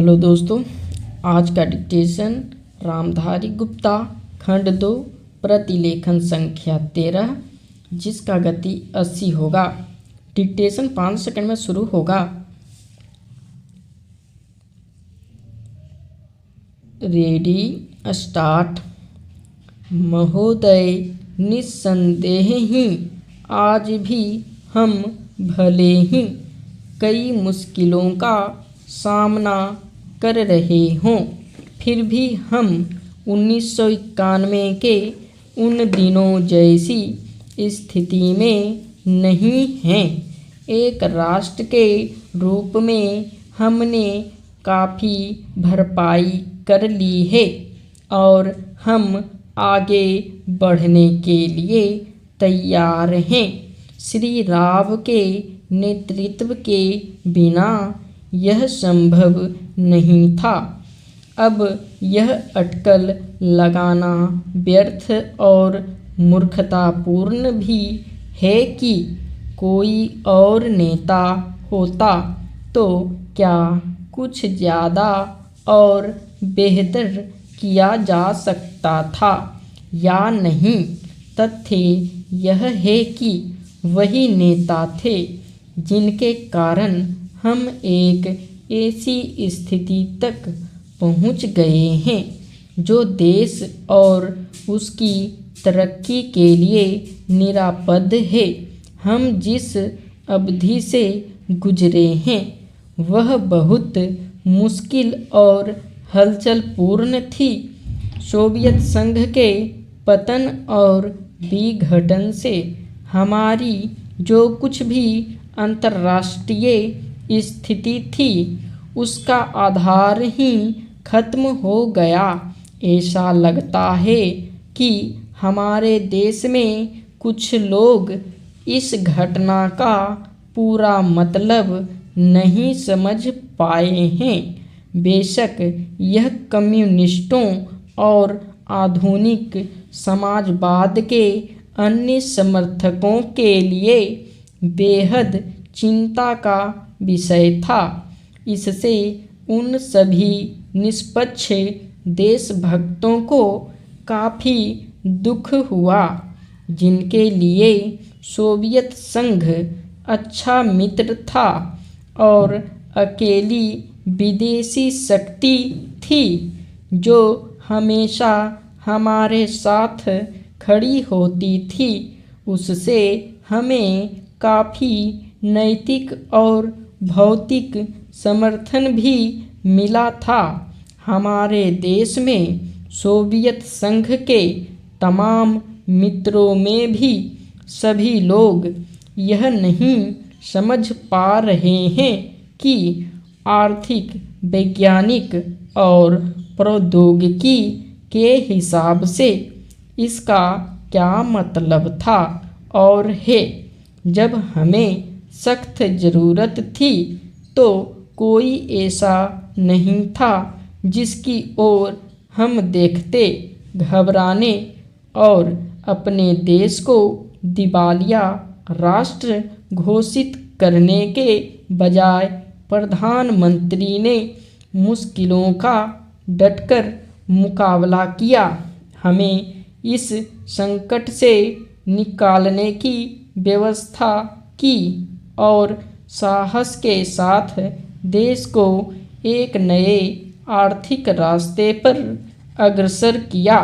Hello दोस्तों, आज का डिक्टेशन रामधारी गुप्ता खंड 2 प्रतिलेखन संख्या 13 जिसका गति 80 होगा। डिक्टेशन 5 सेकंड में शुरू होगा। Ready start. महोदय, निस्संदेह ही आज भी हम भले ही कई मुश्किलों का सामना कर रहे हों, फिर भी हम 1991 के उन दिनों जैसी स्थिति में नहीं हैं। एक राष्ट्र के रूप में हमने काफ़ी भरपाई कर ली है और हम आगे बढ़ने के लिए तैयार हैं। श्री राव के नेतृत्व के बिना यह संभव नहीं था। अब यह अटकल लगाना व्यर्थ और मूर्खतापूर्ण भी है कि कोई और नेता होता तो क्या कुछ ज़्यादा और बेहतर किया जा सकता था या नहीं। तथ्य यह है कि वही नेता थे जिनके कारण हम एक ऐसी स्थिति तक पहुंच गए हैं जो देश और उसकी तरक्की के लिए निरापद है। हम जिस अवधि से गुजरे हैं वह बहुत मुश्किल और हलचलपूर्ण थी। सोवियत संघ के पतन और विघटन से हमारी जो कुछ भी अंतर्राष्ट्रीय स्थिति थी उसका आधार ही खत्म हो गया। ऐसा लगता है कि हमारे देश में कुछ लोग इस घटना का पूरा मतलब नहीं समझ पाए हैं। बेशक यह कम्युनिस्टों और आधुनिक समाजवाद के अन्य समर्थकों के लिए बेहद चिंता का विषय था। इससे उन सभी निष्पक्ष देशभक्तों को काफ़ी दुख हुआ जिनके लिए सोवियत संघ अच्छा मित्र था और अकेली विदेशी शक्ति थी जो हमेशा हमारे साथ खड़ी होती थी। उससे हमें काफ़ी नैतिक और भौतिक समर्थन भी मिला था। हमारे देश में सोवियत संघ के तमाम मित्रों में भी सभी लोग यह नहीं समझ पा रहे हैं कि आर्थिक, वैज्ञानिक और प्रौद्योगिकी के हिसाब से इसका क्या मतलब था और है। जब हमें सख्त ज़रूरत थी तो कोई ऐसा नहीं था जिसकी ओर हम देखते घबराने और अपने देश को दिवालिया राष्ट्र घोषित करने के बजाय प्रधानमंत्री ने मुश्किलों का डटकर मुकाबला किया। हमें इस संकट से निकालने की व्यवस्था की और साहस के साथ देश को एक नए आर्थिक रास्ते पर अग्रसर किया।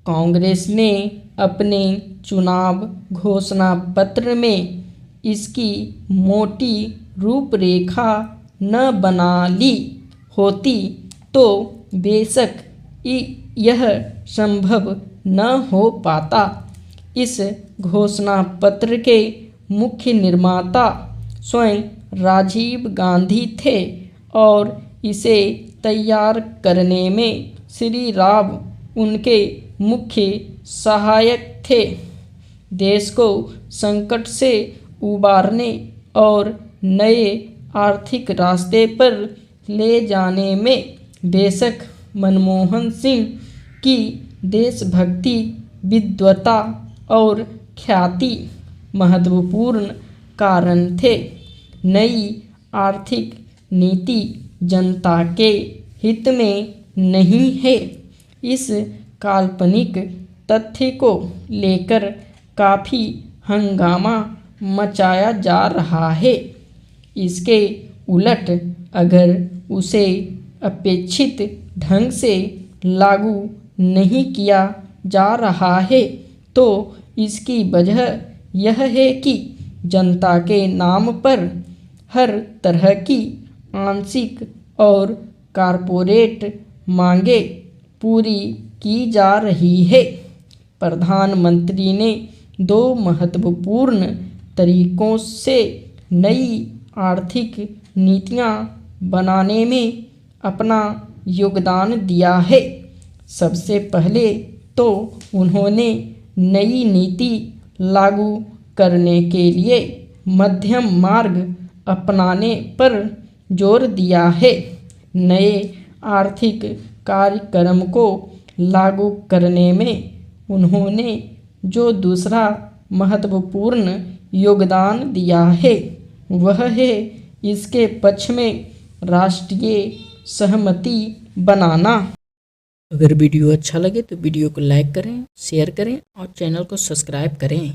कांग्रेस ने अपने चुनाव घोषणा पत्र में इसकी मोटी रूपरेखा न बना ली होती तो बेशक यह संभव न हो पाता। इस घोषणा पत्र के मुख्य निर्माता स्वयं राजीव गांधी थे और इसे तैयार करने में श्री राव उनके मुख्य सहायक थे। देश को संकट से उबारने और नए आर्थिक रास्ते पर ले जाने में बेशक मनमोहन सिंह की देशभक्ति, विद्वता और ख्याति महत्वपूर्ण कारण थे। नई आर्थिक नीति जनता के हित में नहीं है। इस काल्पनिक तथ्य को लेकर काफ़ी हंगामा मचाया जा रहा है। इसके उलट अगर उसे अपेक्षित ढंग से लागू नहीं किया जा रहा है तो इसकी वजह यह है कि जनता के नाम पर हर तरह की आंशिक और कारपोरेट मांगें पूरी की जा रही है। प्रधानमंत्री ने 2 महत्वपूर्ण तरीकों से नई आर्थिक नीतियां बनाने में अपना योगदान दिया है। सबसे पहले तो उन्होंने नई नीति लागू करने के लिए मध्यम मार्ग अपनाने पर जोर दिया है। नए आर्थिक कार्यक्रम को लागू करने में उन्होंने जो दूसरा महत्वपूर्ण योगदान दिया है वह है इसके पक्ष में राष्ट्रीय सहमति बनाना। अगर वीडियो अच्छा लगे तो वीडियो को लाइक करें, शेयर करें और चैनल को सब्सक्राइब करें।